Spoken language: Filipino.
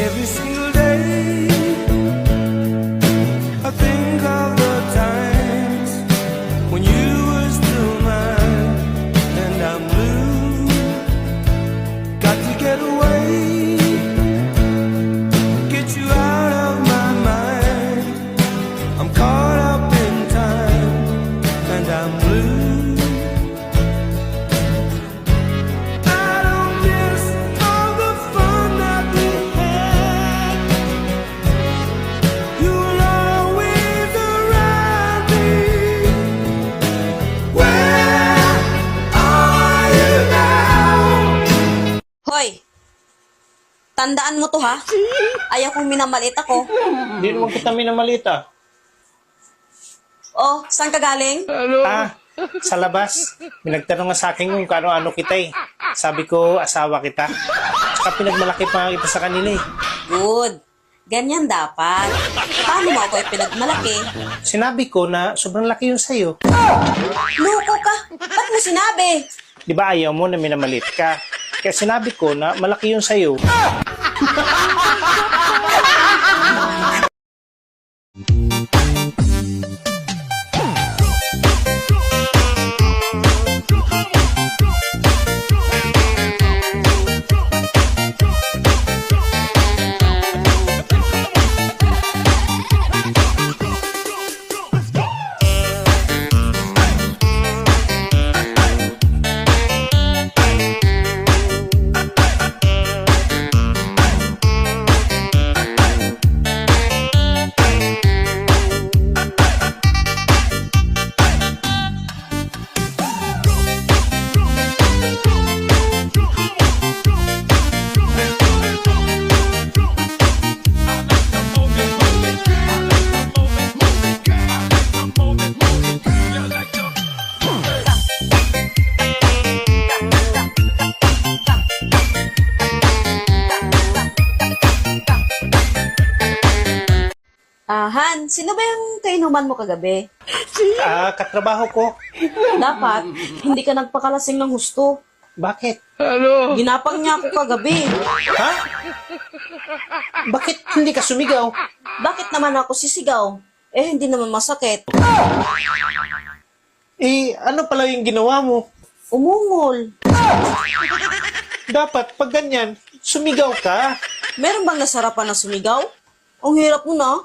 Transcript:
Every single day I think of the times when you were still mine and I'm blue. Got to get away, get you out of my mind. I'm caught up in time and I'm blue. I don't miss all the fun that we had. You were always around me. Where are you now? Hoy! Tandaan mo to ha? Ayaw kong minamalit ako. Hindi naman kita minamalita. Oh, saan ka galing? Ah, sa labas. May nagtanong nga sa akin kung kano-ano kita eh. Sabi ko, asawa kita. Tsaka pinagmalaki pa nga kita sa kanila eh. Good. Ganyan dapat. Paano mo ako pinagmalaki? Sinabi ko na sobrang laki yung sayo. Loko ka! Ba't mo sinabi? Di ba ayaw mo na minamalit ka? Kaya sinabi ko na malaki yung sayo. Han, sino ba yung kainuman mo kagabi? Ah, katrabaho ko. Dapat, hindi ka nagpakalasing ng gusto. Bakit? Ginapang niya ako kagabi. Ha? Bakit hindi ka sumigaw? Bakit naman ako sisigaw? Eh, hindi naman masakit. Eh, ano pala yung ginawa mo? Umungol. Dapat, pag ganyan, sumigaw ka. Meron bang nasarapan na sumigaw? Ang hirap mo na.